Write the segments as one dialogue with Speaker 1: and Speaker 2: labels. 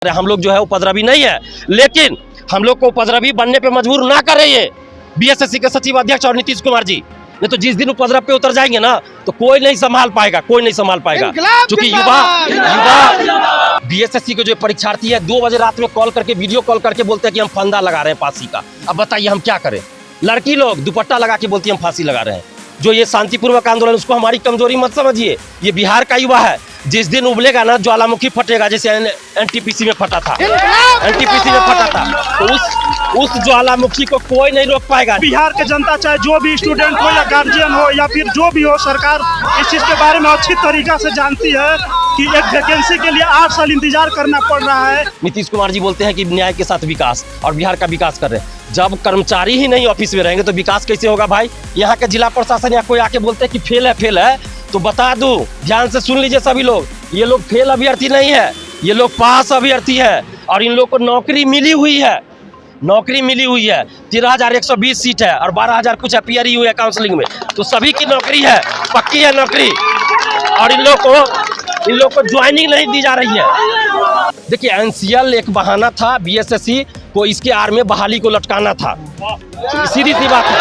Speaker 1: हम लोग जो है उपद्रवी नहीं है, लेकिन हम लोग को उपद्रवी बनने पे मजबूर ना करे ये बीएसएससी के सचिव अध्यक्ष और नीतीश कुमार जी। नहीं तो जिस दिन उपद्रव पे उतर जाएंगे ना तो कोई नहीं संभाल पाएगा, कोई नहीं संभाल पाएगा। क्योंकि युवा बीएसएससी के जो परीक्षार्थी है 2 बजे रात में कॉल करके वीडियो कॉल करके बोलते हैं कि हम फंदा लगा रहे हैं फांसी का। अब बताइए हम क्या करें। लड़की लोग दुपट्टा लगा के बोलती है हम फांसी लगा रहे हैं। जो ये शांतिपूर्वक आंदोलन, उसको हमारी कमजोरी मत समझिए। ये बिहार का युवा है, जिस दिन उबलेगा ना ज्वालामुखी फटेगा, जैसे एनटीपीसी में फटा था, एनटीपीसी में फटा था, तो उस ज्वालामुखी को कोई नहीं रोक पाएगा।
Speaker 2: बिहार के जनता चाहे जो भी स्टूडेंट हो या गार्जियन हो या फिर जो भी हो, सरकार इस चीज के बारे में अच्छी तरीका से जानती है कि एक वैकेंसी के लिए 8 साल इंतजार करना पड़ रहा है।
Speaker 1: नीतीश कुमार जी बोलते हैं कि न्याय के साथ विकास, और बिहार का विकास कर रहे हैं। जब कर्मचारी ही नहीं ऑफिस में रहेंगे तो विकास कैसे होगा भाई। यहाँ के जिला प्रशासन या कोई आके बोलते हैं कि फेल है, तो बता दूं, ध्यान से सुन लीजिए सभी लोग, ये लोग फेल अभ्यर्थी नहीं है, ये लोग पास अभ्यर्थी है और इन लोग को नौकरी मिली हुई है। नौकरी मिली हुई है, 13,120 सीट है और 12,000 कुछ अपीयर ही हुए है काउंसलिंग में, तो सभी की नौकरी है, पक्की है नौकरी। और इन लोग को ज्वाइनिंग नहीं दी जा रही है। देखिए एनसीएल एक बहाना था, बीएसएससी को इसके आड़ में बहाली को लटकाना था। सीधी सी बात है,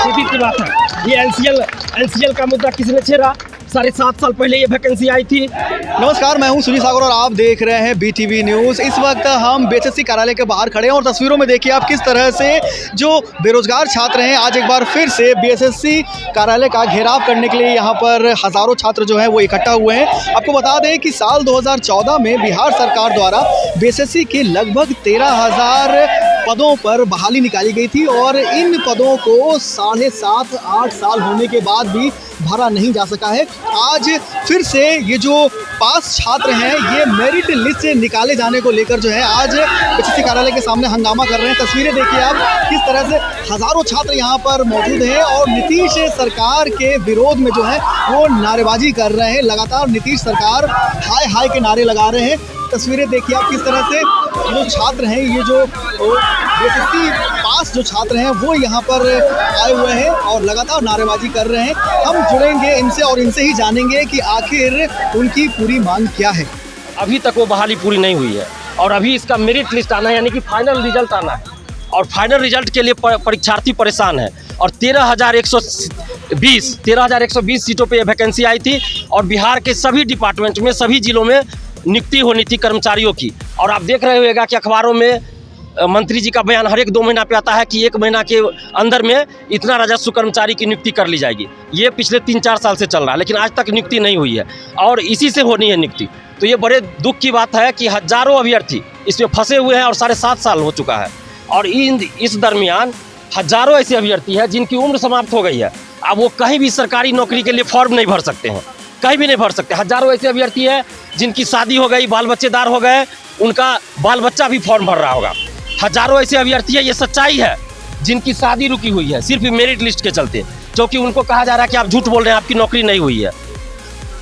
Speaker 1: सीधी सी बात है। ये एनसीएल का मुद्दा किसने छेड़ा? 7.5 साल पहले ये वैकेंसी आई थी।
Speaker 3: नमस्कार, मैं हूं सुनील सागर और आप देख रहे हैं बीटीवी न्यूज़। इस वक्त हम बीएसएससी कार्यालय के बाहर खड़े हैं और तस्वीरों में देखिए आप किस तरह से जो बेरोजगार छात्र हैं आज एक बार फिर से बीएसएससी कार्यालय का घेराव करने के लिए यहाँ पर हज़ारों छात्र जो हैं वो इकट्ठा हुए हैं। आपको बता दें कि साल 2014 में बिहार सरकार द्वारा बीएसएससी के लगभग 13,000 पदों पर बहाली निकाली गई थी और इन पदों को 7.5-8 साल होने के बाद भी भरा नहीं जा सका है। आज फिर से ये जो पास छात्र हैं ये मेरिट लिस्ट से निकाले जाने को लेकर जो है आज बीएसएससी कार्यालय के सामने हंगामा कर रहे हैं। तस्वीरें देखिए आप किस तरह से हज़ारों छात्र यहाँ पर मौजूद हैं और नीतीश सरकार के विरोध में जो है वो नारेबाजी कर रहे हैं। लगातार नीतीश सरकार हाय हाय के नारे लगा रहे हैं। तस्वीरें देखिए आप किस तरह से जो छात्र हैं, ये जो बीएसएससी पास जो छात्र हैं वो यहाँ पर आए हुए हैं और लगातार नारेबाजी कर रहे हैं। हम जुड़ेंगे इनसे और इनसे ही जानेंगे कि आखिर उनकी पूरी मांग क्या है।
Speaker 1: अभी तक वो बहाली पूरी नहीं हुई है और अभी इसका मेरिट लिस्ट आना है, यानी कि फाइनल रिजल्ट आना है और फाइनल रिजल्ट के लिए परीक्षार्थी परेशान है। और 13,120 सीटों पे ये वैकेंसी आई थी और बिहार के सभी डिपार्टमेंट में, सभी जिलों में नियुक्ति होनी थी कर्मचारियों की। और आप देख रहे होगा कि अखबारों में मंत्री जी का बयान हर एक 2 महीना पे आता है कि 1 महीना के अंदर में इतना राजस्व कर्मचारी की नियुक्ति कर ली जाएगी। ये पिछले 3-4 साल से चल रहा है, लेकिन आज तक नियुक्ति नहीं हुई है और इसी से होनी है नियुक्ति। तो ये बड़े दुख की बात है कि हज़ारों अभ्यर्थी इसमें फंसे हुए हैं और 7.5 साल हो चुका है। और इस दरमियान हज़ारों ऐसे अभ्यर्थी हैं जिनकी उम्र समाप्त हो गई है। अब वो कहीं भी सरकारी नौकरी के लिए फॉर्म नहीं भर सकते हैं, कहीं भी नहीं भर सकते। हज़ारों ऐसे अभ्यर्थी हैं जिनकी शादी हो गई, बाल बच्चेदार हो गए, उनका बाल बच्चा भी फॉर्म भर रहा होगा। हज़ारों ऐसे अभ्यर्थी है, ये सच्चाई है, जिनकी शादी रुकी हुई है सिर्फ मेरिट लिस्ट के चलते, क्योंकि उनको कहा जा रहा है कि आप झूठ बोल रहे हैं, आपकी नौकरी नहीं हुई है।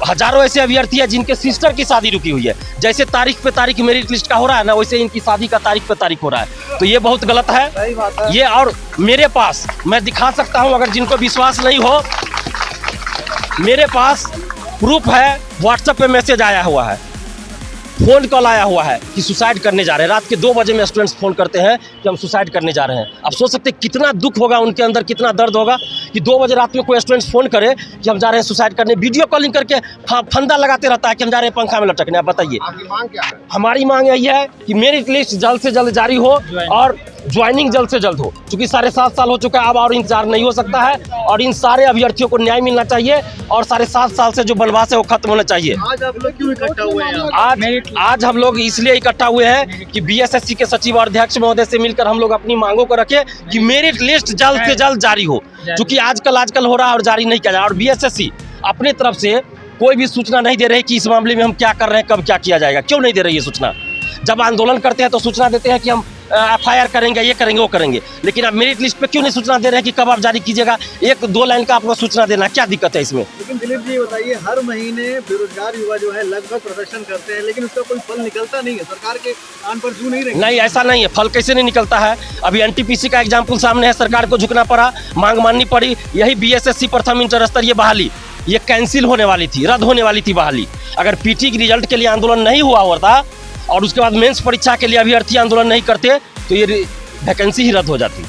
Speaker 1: हज़ारों ऐसे अभ्यर्थी है जिनके सिस्टर की शादी रुकी हुई है। जैसे तारीख पे तारीख मेरिट लिस्ट का हो रहा है ना, वैसे इनकी शादी का तारीख पे तारीख हो रहा है। तो ये बहुत गलत है।
Speaker 3: सही बात है।
Speaker 1: ये और मेरे पास मैं दिखा सकता हूँ, अगर जिनको विश्वास नहीं हो, मेरे पास प्रूफ है। व्हाट्सएप पे मैसेज आया हुआ है, फ़ोन कॉल आया हुआ है कि सुसाइड करने जा रहे हैं। रात के 2 बजे में स्टूडेंट्स फ़ोन करते हैं कि हम सुसाइड करने जा रहे हैं। आप सोच सकते हैं कितना दुख होगा उनके अंदर, कितना दर्द होगा कि 2 बजे रात में कोई स्टूडेंट्स फ़ोन करे कि हम जा रहे हैं सुसाइड करने, वीडियो कॉलिंग करके फंदा लगाते रहता है कि हम जा रहे हैं पंखा में लटकने। आप बताइए
Speaker 2: मांग क्या है?
Speaker 1: हमारी मांग यही है कि मेरिट लिस्ट जल्द से जल्द जारी हो और ज्वाइनिंग जल्द से जल्द हो, क्योंकि 7.5 साल हो चुका है, अब और इंतजार नहीं हो सकता है और इन सारे अभ्यर्थियों को न्याय मिलना चाहिए और 7.5 साल से जो बनवास है वो खत्म होना चाहिए।
Speaker 3: आज आप लोग क्यों इकट्ठा हुए हैं?
Speaker 1: आज हम लोग इसलिए इकट्ठा हुए हैं कि बीएसएससी के सचिव और अध्यक्ष महोदय से मिलकर हम लोग अपनी मांगों को रखें कि मेरिट लिस्ट जल्द से जल्द जारी हो, क्योंकि आजकल हो रहा है और जारी नहीं किया जा रहा। और बीएसएससी अपने तरफ से कोई भी सूचना नहीं दे रही कि इस मामले में हम क्या कर रहे हैं, कब क्या किया जाएगा। क्यों नहीं दे रही है सूचना? जब आंदोलन करते हैं तो सूचना देते हैं कि हम FIR करेंगे, ये करेंगे, वो करेंगे, लेकिन आप मेरिट लिस्ट पे क्यों नहीं सूचना दे रहे हैं कि कब आप जारी कीजिएगा? 1-2 लाइन का आपको सूचना देना, क्या दिक्कत है इसमें?
Speaker 3: लेकिन दिलीप जी बताइए, हर महीने बेरोजगार युवा जो है लगभग प्रदर्शन करते हैं लेकिन उसका कोई फल निकलता नहीं है, सरकार के कान पर जू नहीं रही।
Speaker 1: नहीं, ऐसा नहीं है। फल कैसे नहीं निकलता है? अभी एनटीपीसी का एग्जाम्पल सामने है, सरकार को झुकना पड़ा, मांग माननी पड़ी। यही बीएसएससी प्रथम इंटर स्तरीय बहाली ये कैंसिल होने वाली थी, रद्द होने वाली थी बहाली। अगर पीटी के रिजल्ट के लिए आंदोलन नहीं हुआ होता और उसके बाद मेंस परीक्षा के लिए अभ्यर्थी आंदोलन नहीं करते तो ये वैकेंसी ही रद्द हो जाती।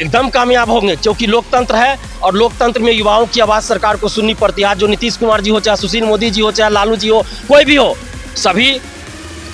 Speaker 1: एकदम कामयाब होंगे, क्योंकि लोकतंत्र है और लोकतंत्र में युवाओं की आवाज़ सरकार को सुननी पड़ती है। आज जो नीतीश कुमार जी हो, चाहे सुशील मोदी जी हो, चाहे लालू जी हो, कोई भी हो, सभी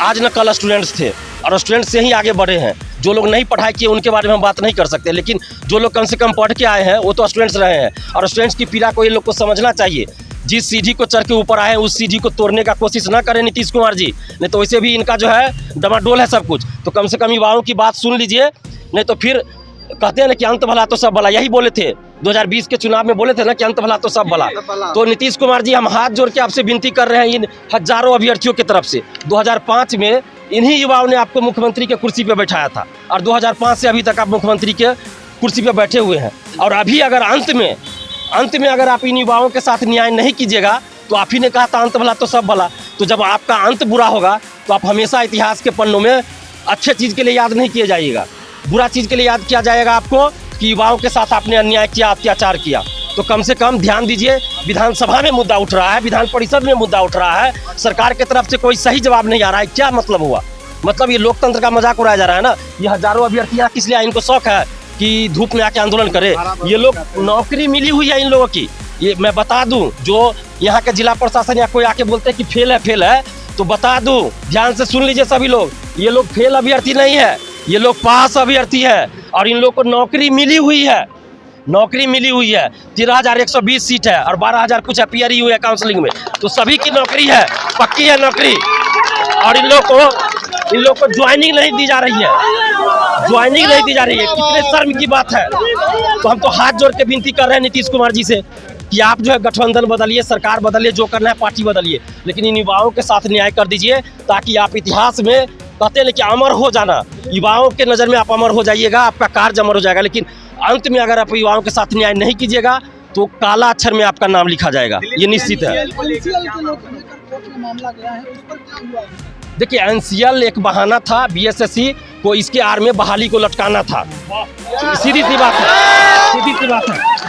Speaker 1: आज न कल स्टूडेंट्स थे और स्टूडेंट्स से ही आगे बढ़े हैं। जो लोग नहीं पढ़ाई किए उनके बारे में हम बात नहीं कर सकते, लेकिन जो लोग कम से कम पढ़ के आए हैं वो तो स्टूडेंट्स रहे हैं और स्टूडेंट्स की पीड़ा को ये लोग को समझना चाहिए। जिस सीढ़ी को चढ़ के ऊपर आए हैं उस सीढ़ी को तोड़ने का कोशिश ना करें नीतीश कुमार जी, नहीं तो वैसे भी इनका जो है डमाडोल है सब कुछ। तो कम से कम युवाओं की बात सुन लीजिए, नहीं तो फिर कहते हैं ना कि अंत भला तो सब भला, यही बोले थे 2020 के चुनाव में, बोले थे ना कि अंत भला तो सब भला। तो नीतीश कुमार जी हम हाथ जोड़ के आपसे विनती कर रहे हैं इन हजारों अभ्यर्थियों की तरफ से। 2005 में इन्हीं युवाओं ने आपको मुख्यमंत्री के कुर्सी पे बैठाया था और 2005 से अभी तक आप मुख्यमंत्री के कुर्सी पे बैठे हुए हैं। और अभी अगर अंत में अगर आप इन युवाओं के साथ न्याय नहीं कीजिएगा, तो आप ही ने कहा था अंत भला तो सब भला, तो जब आपका अंत बुरा होगा तो आप हमेशा इतिहास के पन्नों में अच्छे चीज़ के लिए याद नहीं किए जाइएगा, बुरा चीज़ के लिए याद किया जाएगा आपको कि युवाओं के साथ आपने अन्याय किया, अत्याचार किया। तो कम से कम ध्यान दीजिए, विधानसभा में मुद्दा उठ रहा है, विधान परिषद में मुद्दा उठ रहा है, सरकार की तरफ से कोई सही जवाब नहीं आ रहा है। क्या मतलब हुआ? मतलब ये लोकतंत्र का मजाक उड़ाया जा रहा है ना। ये हजारों अभ्यर्थियाँ किस लिए, इनको शौक है कि धूप में आके आंदोलन करे। ये लोग नौकरी मिली हुई है इन लोगों की। ये मैं बता दूं, जो यहाँ के जिला प्रशासन या कोई आके बोलते हैं कि फेल है, तो बता दूं, ध्यान से सुन लीजिए सभी लोग, ये लोग फेल अभ्यर्थी नहीं है, ये लोग पास अभ्यर्थी है और इन लोग को नौकरी मिली हुई है। 13,120 सीट है और 12,000 कुछ अपीयर ही हुए हैं काउंसलिंग में, तो सभी की नौकरी है, पक्की है नौकरी। और इन लोग को ज्वाइनिंग नहीं दी जा रही है, कितने शर्म की बात है। तो हम तो हाथ जोड़ के विनती कर रहे हैं नीतीश कुमार जी से कि आप जो है गठबंधन बदलिए, सरकार बदलिए, जो करना है पार्टी बदलिए, लेकिन इन युवाओं के साथ न्याय कर दीजिए, ताकि आप इतिहास में कहते हैं कि अमर हो जाना, युवाओं के नज़र में आप अमर हो जाइएगा, आपका कार्य अमर हो जाएगा। लेकिन अंत में अगर आप युवाओं के साथ न्याय नहीं कीजिएगा तो काला अक्षर में आपका नाम लिखा जाएगा, ये निश्चित है। देखिए, एनसीएल एक बहाना था, बीएसएससी को इसके आड़ में बहाली को लटकाना था, सीधी सी बात है।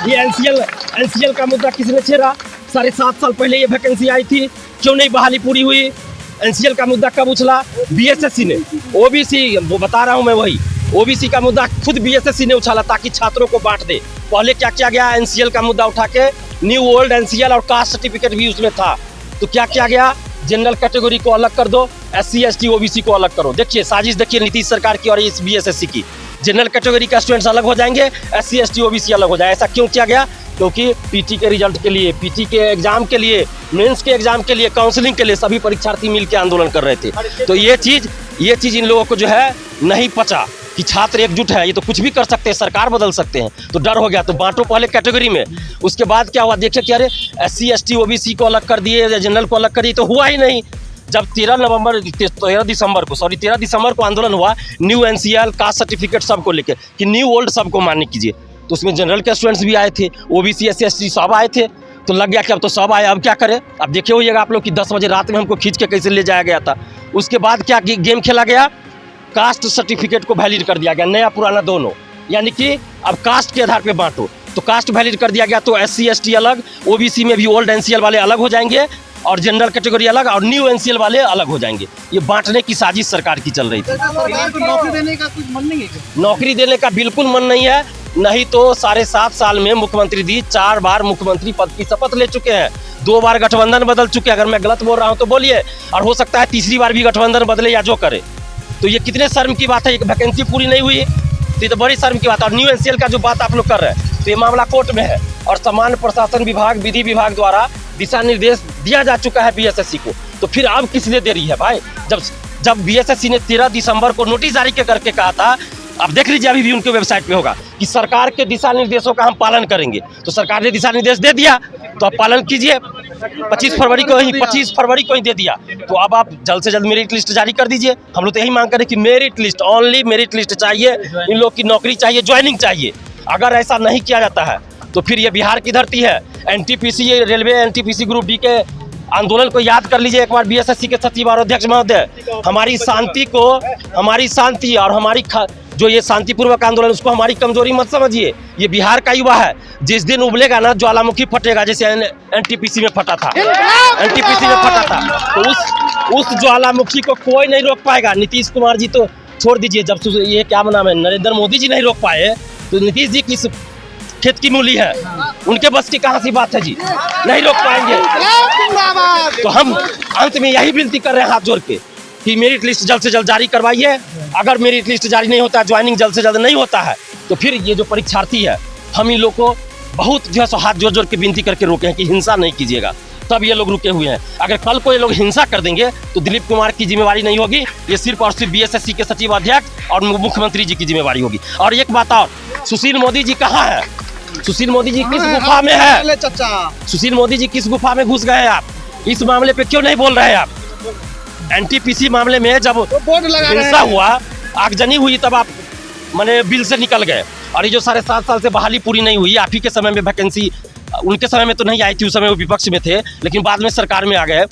Speaker 1: ये एनसीएल का मुद्दा किसने छेड़ा? 7.5 साल पहले ये वैकेंसी आई थी, क्यों नहीं बहाली पूरी हुई? एनसीएल का मुद्दा कब उछला? बीएसएससी ने। ओबीसी, वो बता रहा हूँ मैं, वही ओबीसी का मुद्दा खुद बीएसएससी ने उछाला ताकि छात्रों को बांट दे। पहले क्या किया गया? एनसीएल का मुद्दा उठा के न्यू ओल्ड एनसीएल और कास्ट सर्टिफिकेट भी उसमें था, तो क्या किया गया? जनरल कैटेगरी को अलग कर दो, SC ST OBC को अलग करो। देखिए साजिश, देखिए नीतीश सरकार की और इस बीएसएससी की। जनरल कैटेगरी का स्टूडेंट्स अलग हो जाएंगे, SC ST OBC अलग हो जाए। ऐसा क्यों किया गया? क्योंकि पीटी के रिजल्ट के लिए, पीटी के एग्जाम के लिए, मेंस के एग्जाम के लिए, काउंसलिंग के लिए सभी परीक्षार्थी मिलकर आंदोलन कर रहे थे। तो ये चीज़ इन लोगों को जो है नहीं पचा कि छात्र एकजुट है, ये तो कुछ भी कर सकते हैं, सरकार बदल सकते हैं। तो डर हो गया, तो बांटो पहले कैटेगरी में। उसके बाद क्या हुआ? देखिए कि अरे SC ST OBC को अलग कर दिए, जनरल को अलग कर दिए, तो हुआ ही नहीं। जब 13 दिसंबर को आंदोलन हुआ न्यू एनसीएल कास्ट सर्टिफिकेट सबको लेकर कि न्यू ओल्ड सबको मान्य कीजिए, तो उसमें जनरल के स्टूडेंट्स भी आए थे, OBC SC ST सब आए थे। तो लग गया कि अब तो सब आए, अब क्या करें? अब देखे होइएगा आप लोग कि 10 बजे रात में हमको खींच के कैसे ले जाया गया था। उसके बाद क्या गेम खेला गया? कास्ट सर्टिफिकेट को वैलिड कर दिया गया, नया पुराना दोनों, यानी कि अब कास्ट के आधार पे बांटो। तो कास्ट वैलिड कर दिया गया, तो SC ST अलग, OBC में भी ओल्ड एनसीएल वाले अलग हो जाएंगे और जनरल कैटेगरी अलग और न्यू एनसीएल वाले अलग हो जाएंगे। ये बांटने की साजिश सरकार की चल रही थी।
Speaker 3: नौकरी देने का कुछ मन नहीं है?
Speaker 1: नौकरी देने का बिल्कुल मन नहीं है, नहीं तो 7.5 साल में मुख्यमंत्री जी 4 बार मुख्यमंत्री पद की शपथ ले चुके हैं, 2 बार गठबंधन बदल चुके हैं। अगर मैं गलत बोल रहा हूँ तो बोलिए, और हो सकता है तीसरी बार भी गठबंधन बदले या जो करे। तो ये कितने शर्म की बात है, एक वैकेंसी पूरी नहीं हुई, तो ये तो बड़ी शर्म की बात है। और न्यू एनसीएल का जो बात आप लोग कर रहे हैं, तो ये मामला कोर्ट में है और सामान्य प्रशासन विभाग, विधि विभाग द्वारा दिशा निर्देश दिया जा चुका है बीएसएससी को। तो फिर अब किस लिए देरी है भाई? जब बीएसएससी ने 13 दिसंबर को नोटिस जारी करके कहा था, अब देख लीजिए अभी भी उनके वेबसाइट पे होगा कि सरकार के दिशा निर्देशों का हम पालन करेंगे। तो सरकार ने दिशा निर्देश दे दिया, तो आप पालन कीजिए। 25 फरवरी को ही दे दिया, तो अब आप जल्द से जल्द मेरिट लिस्ट जारी कर दीजिए। हम लोग तो यही मांग करें कि merit list, only merit list चाहिए, इन लोग की नौकरी चाहिए, ज्वाइनिंग चाहिए। अगर ऐसा नहीं किया जाता है तो फिर ये बिहार की धरती है। NTPC, railway NTPC group D के आंदोलन को याद कर लीजिए एक बार, बीएसएससी के सचिव और अध्यक्ष महोदय। हमारी शांति और हमारी जो ये शांतिपूर्वक आंदोलन, उसको हमारी कमजोरी मत समझिए। ये बिहार का युवा है, जिस दिन उबलेगा ना ज्वालामुखी फटेगा, जैसे एनटीपीसी में फटा था, एनटीपीसी में फटा था, तो उस ज्वालामुखी को कोई नहीं रोक पाएगा। नीतीश कुमार जी तो छोड़ दीजिए, जब ये क्या नाम है, नरेंद्र मोदी जी नहीं रोक पाए तो नीतीश जी किस खेत की मूली है, उनके बस की कहाँ सी बात है जी, नहीं रोक पाएंगे। तो हम अंत में यही विनती कर रहे हैं हाथ जोड़ के कि मेरिट लिस्ट जल्द से जल्द जारी करवाइए। अगर मेरिट लिस्ट जारी नहीं होता, ज्वाइनिंग जल्द से जल्द नहीं होता है, तो फिर ये जो परीक्षार्थी है, हम इन लोग को बहुत जो है सो हाथ जोड़ जोड़ के विनती करके रोके हैं कि हिंसा नहीं कीजिएगा, तब ये लोग रुके हुए हैं। अगर कल को ये लोग हिंसा कर देंगे तो दिलीप कुमार की जिम्मेवारी नहीं होगी, ये सिर्फ और सिर्फ बीएसएससी के सचिव अध्यक्ष और मुख्यमंत्री जी की जिम्मेवारी होगी। और एक बात और, सुशील मोदी जी कहाँ है? सुशील मोदी जी किस गुफा में है? सुशील मोदी जी किस गुफा में घुस गए आप? इस मामले पे क्यों नहीं बोल रहे हैं आप? एनटीपीसी मामले में जब हिंसा हुआ, आगजनी हुई, तब आप माने बिल से निकल गए। और ये जो 7.5 साल से बहाली पूरी नहीं हुई, आप ही के समय में वैकेंसी, उनके समय में तो नहीं आई थी, उस समय वो विपक्ष में थे, लेकिन बाद में सरकार में आ गए।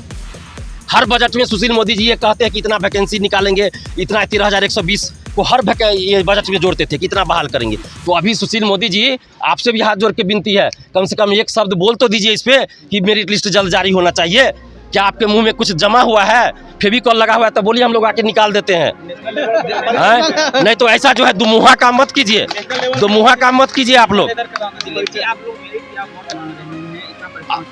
Speaker 1: हर बजट में सुशील मोदी जी ये कहते हैं कि इतना वैकेंसी निकालेंगे, इतना 13,120 को हर ये बजट में जोड़ते थे कि इतना बहाल करेंगे। तो अभी सुशील मोदी जी आपसे भी हाथ जोड़ के विनती है, कम से कम एक शब्द बोल तो दीजिए इस पे कि मेरिट लिस्ट जल्द जारी होना चाहिए। क्या आपके मुंह में कुछ जमा हुआ है, फेविकॉल लगा हुआ है, तो बोलिए, हम लोग आके निकाल देते हैं। नहीं तो ऐसा जो है दुमुहा काम मत कीजिए, दुमुहा काम मत कीजिए आप लोग।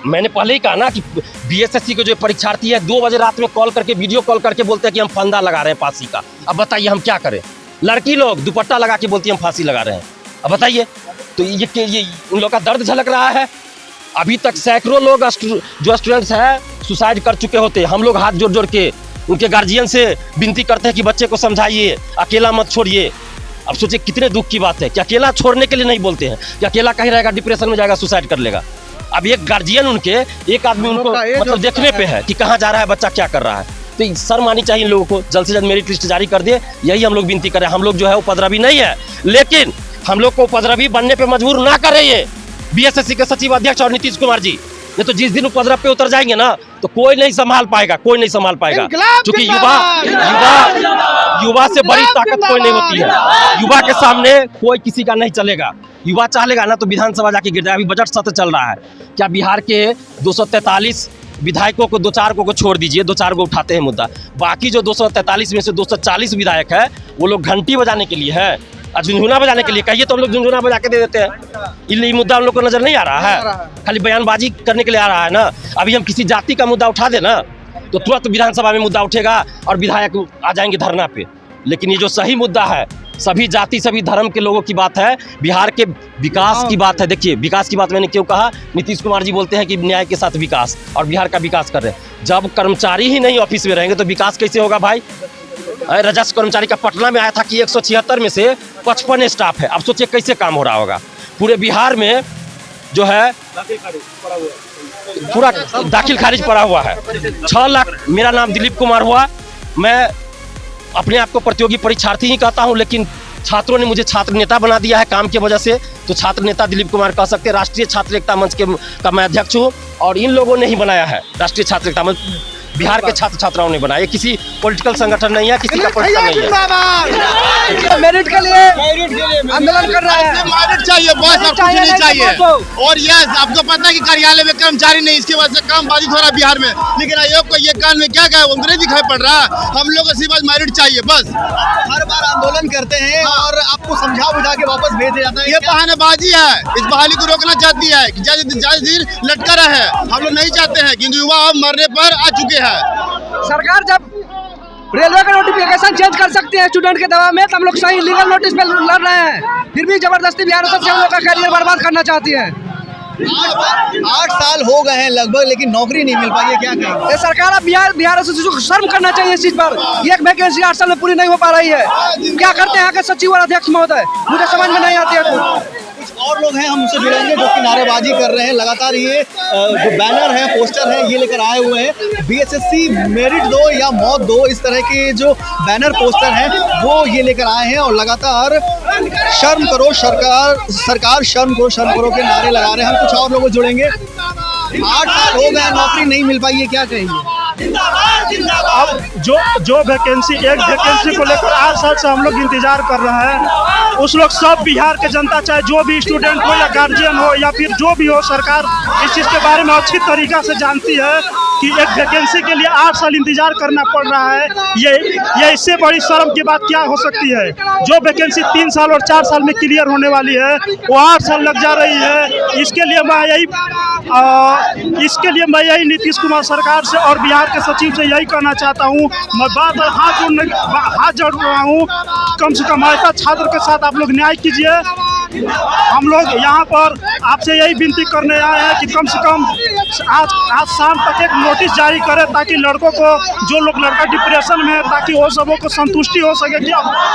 Speaker 1: मैंने पहले ही कहा ना कि बीएसएससी के जो परीक्षार्थी है 2 बजे रात में कॉल करके, वीडियो कॉल करके बोलते हैं कि हम फंदा लगा रहे हैं फांसी का। अब बताइए हम क्या करें? लड़की लोग दुपट्टा लगा के बोलती है हम फांसी लगा रहे हैं। अब बताइए, तो ये उन लोग का दर्द झलक रहा है। अभी तक सैकड़ों लोग जो स्टूडेंट्स हैं सुसाइड कर चुके होते। हम लोग हाथ जोड़ जोड़ के उनके गार्जियन से विनती करते हैं कि बच्चे को समझाइए, अकेला मत छोड़िए। अब सोचिए कितने दुख की बात है कि अकेला छोड़ने के लिए नहीं बोलते हैं, कि अकेला कहीं रहेगा, डिप्रेशन में जाएगा, सुसाइड कर लेगा। अब एक गार्जियन उनके, एक आदमी उनको मतलब देखने पे है कि कहाँ जा रहा है बच्चा, क्या कर रहा है। तो शर्म आनी चाहिए इन लोगों को, जल्द से जल्द मेरिट लिस्ट जारी कर दे, यही हम लोग विनती करें। हम लोग जो है उपद्रवी नहीं है, लेकिन हम लोग को उपद्रवी बनने पे मजबूर ना कर रही है बीएसएससी के सचिव अध्यक्ष और नीतीश कुमार जी। नहीं तो जिस दिन उपद्रव पे उतर जाएंगे ना, तो कोई नहीं संभाल पाएगा, कोई नहीं संभाल पाएगा। क्योंकि युवा से बड़ी ताकत कोई नहीं होती है। युवा के सामने कोई किसी का नहीं चलेगा। युवा चाहेगा ना तो विधानसभा जाके गिर जाएगा। अभी बजट सत्र चल रहा है, क्या बिहार के 243 विधायकों को 2-4 को छोड़ दीजिए, 2-4 को उठाते हैं मुद्दा, बाकी जो 243 में से 240 विधायक है वो लोग घंटी बजाने के लिए है, झुनझुना बजाने के लिए कहिए तो हम लोग झुनझुना बजा के दे देते हैं। ये मुद्दा हम लोग को नजर नहीं आ रहा है, खाली बयानबाजी करने के लिए आ रहा है ना। अभी हम किसी जाति का मुद्दा उठा दे ना तो तुरंत विधानसभा में मुद्दा उठेगा और विधायक आ जाएंगे धरना पे। लेकिन ये जो सही मुद्दा है, सभी जाति सभी धर्म के लोगों की बात है, बिहार के विकास की बात है। देखिए विकास की बात मैंने क्यों कहा, नीतीश कुमार जी बोलते हैं कि न्याय के साथ विकास, और बिहार का विकास कर रहे हैं। जब कर्मचारी ही नहीं ऑफिस में रहेंगे तो विकास कैसे होगा भाई? राजस्व कर्मचारी का पटना में आया था कि 176 में से 55 स्टाफ है। अब सोचिए कैसे काम हो रहा होगा। पूरे बिहार में जो है पूरा दाखिल खारिज पड़ा हुआ है। 6 लाख, मेरा नाम दिलीप कुमार हुआ, मैं अपने आप को प्रतियोगी परीक्षार्थी ही कहता हूं, लेकिन छात्रों ने मुझे छात्र नेता बना दिया है काम की वजह से। तो छात्र नेता दिलीप कुमार कह सकते हैं। राष्ट्रीय छात्र एकता मंच का मैं अध्यक्ष हूँ, और इन लोगों ने ही बनाया है राष्ट्रीय छात्र एकता मंच, बिहार के छात्र छात्राओं ने बनाया। ये किसी पॉलिटिकल संगठन नहीं है, किसी का पॉलिटिकल नहीं है।
Speaker 4: मेरिट के लिए आंदोलन कर रहा है।
Speaker 5: मेरिट चाहिए बस, और कुछ नहीं चाहिए। और यस, आपको पता है कि कार्यालय में कर्मचारी नहीं, इसकी वजह से काम बाधित हो रहा है बिहार में। लेकिन आयोग को ये कान में क्या उनको नहीं दिखाई पड़ रहा। हम लोग को सिर्फ मेरिट चाहिए बस।
Speaker 3: हर बार आंदोलन करते हैं और आपको समझा बुझा के वापस भेज दिया जाता है।
Speaker 5: ये बहानेबाजी है, इस बहाली को रोकना चाहती है कि ज्यादा दिन लटका रहे। हम लोग नहीं चाहते हैं, क्योंकि युवा अब मरने पर आ चुके हैं।
Speaker 4: सरकार जब रेलवे का नोटिफिकेशन चेंज कर सकती है स्टूडेंट के दबाव में, तो हम लोग सही लीगल नोटिस पे लड़ रहे हैं। फिर भी जबरदस्ती बिहार से हम लोग का करियर बर्बाद करना चाहती है।
Speaker 3: 8 साल हो गए हैं लगभग, लेकिन नौकरी नहीं मिल पाई है। क्या कहेंगे?
Speaker 4: ये सरकार अब बिहार से शर्म करना चाहिए इस चीज पर। एक वैकेंसी 8 साल में पूरी नहीं हो पा रही है। क्या करते हैं यहाँ के सचिव और अध्यक्ष महोदय, मुझे समझ में नहीं आती है।
Speaker 3: कुछ और लोग हैं हमसे जुड़ेंगे जो कि नारेबाजी कर रहे हैं लगातार। ये जो बैनर है, पोस्टर है, ये लेकर आए हुए हैं। बीएसएससी मेरिट दो या मौत दो, इस तरह के जो बैनर पोस्टर हैं वो ये लेकर आए हैं, और लगातार शर्म करो सरकार शर्म करो के नारे लगा रहे हैं। हम कुछ और लोगों जुड़ेंगे। 8 साल हो गए, नौकरी नहीं मिल पाई है, क्या कहेंगे?
Speaker 2: अब जो वैकेंसी एक वैकेंसी को लेकर 8 साल से हम लोग इंतजार कर रहे हैं, उस लोग सब बिहार के जनता, चाहे जो भी स्टूडेंट हो या गार्जियन हो या फिर जो भी हो, सरकार इस चीज़ के बारे में अच्छी तरीक़ा से जानती है कि एक वैकेंसी के लिए 8 साल इंतजार करना पड़ रहा है। ये इससे बड़ी शर्म की बात क्या हो सकती है? जो वैकेंसी 3 साल और 4 साल में क्लियर होने वाली है वो 8 साल लग जा रही है। इसके लिए मैं यही नीतीश कुमार सरकार से और बिहार के सचिव से यही कहना चाहता हूँ। मैं हाथ जोड़ रहा हूँ, कम से कम ऐसा छात्र के साथ आप लोग न्याय कीजिए। हम लोग यहाँ पर आपसे यही विनती करने आए हैं कि कम से कम आज शाम तक एक नोटिस जारी करें, ताकि लड़कों को, जो लोग लड़का डिप्रेशन में है, ताकि वो सबों को संतुष्टि हो सके कि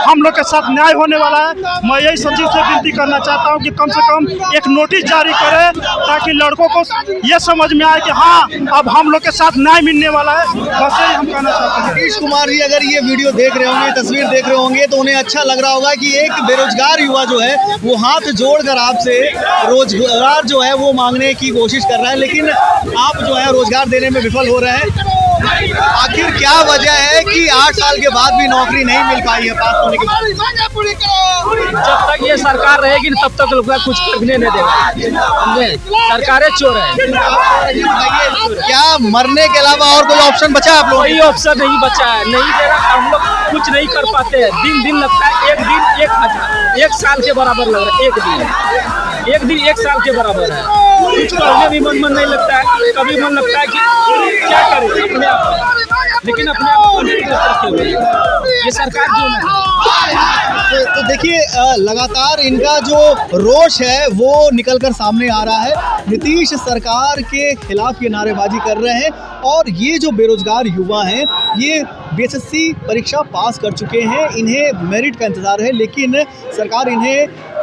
Speaker 2: हम लोग के साथ न्याय होने वाला है। मैं यही सचिव से विनती करना चाहता हूँ कि कम से कम एक नोटिस जारी करें, ताकि लड़कों को ये समझ में आए कि हाँ, अब हम लोग के साथ न्याय मिलने वाला है। बस यही हम कहना चाहते हैं।
Speaker 3: नीतीश कुमार जी अगर ये वीडियो देख रहे होंगे, तस्वीर देख रहे होंगे, तो उन्हें अच्छा लग रहा होगा कि एक बेरोजगार युवा जो है वो हाथ जोड़कर आपसे रोजगार जो है वो मांगने की कोशिश कर रहा है, लेकिन आप जो है रोजगार देने में विफल हो रहे हैं। आखिर क्या वजह है कि 8 साल के बाद भी नौकरी नहीं मिल पाई है पास होने के बाद?
Speaker 4: जब तक ये सरकार रहेगी तब तक लोग कुछ करने नहीं देगा। सरकारें चोर है।
Speaker 3: क्या मरने के अलावा और कोई ऑप्शन बचा आप लोगों?
Speaker 4: कोई ऑप्शन नहीं बचा है, नहीं दे रहा। हम लोग कुछ नहीं कर पाते हैं। दिन लगता है, एक दिन 1000, 1 साल के बराबर लग रहा है। एक दिन 1 साल के बराबर है। कुछ करने भी मन नहीं लगता है। कभी मन लगता है कि क्या करें अपने आप, लेकिन अपने आप को रखे हुए ये सरकार जो है।
Speaker 3: तो देखिए लगातार इनका जो रोष है वो निकलकर सामने आ रहा है। नीतीश सरकार के खिलाफ ये नारेबाजी कर रहे हैं, और ये जो बेरोजगार युवा हैं ये बीएसएससी परीक्षा पास कर चुके हैं, इन्हें मेरिट का इंतज़ार है, लेकिन सरकार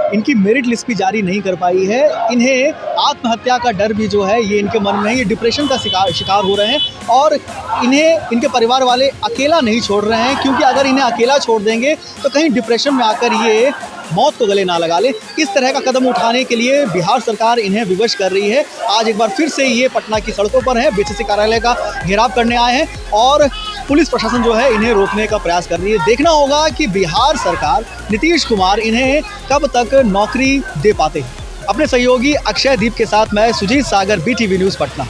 Speaker 3: इनकी मेरिट लिस्ट भी जारी नहीं कर पाई है। इन्हें आत्महत्या का डर भी जो है ये इनके मन में है, ये डिप्रेशन का शिकार हो रहे हैं, और इन्हें इनके परिवार वाले अकेला नहीं छोड़ रहे हैं, क्योंकि अगर इन्हें अकेला छोड़ देंगे तो कहीं डिप्रेशन में आकर ये मौत को गले ना लगा ले। इस तरह का कदम उठाने के लिए बिहार सरकार इन्हें विवश कर रही है। आज एक बार फिर से ये पटना की सड़कों पर है, बीएसएससी कार्यालय का घेराव करने आए हैं, और पुलिस प्रशासन जो है इन्हें रोकने का प्रयास कर रही है। देखना होगा कि बिहार सरकार, नीतीश कुमार इन्हें कब तक नौकरी दे पाते हैं। अपने सहयोगी अक्षय दीप के साथ मैं सुजीत सागर, BTV न्यूज़ पटना।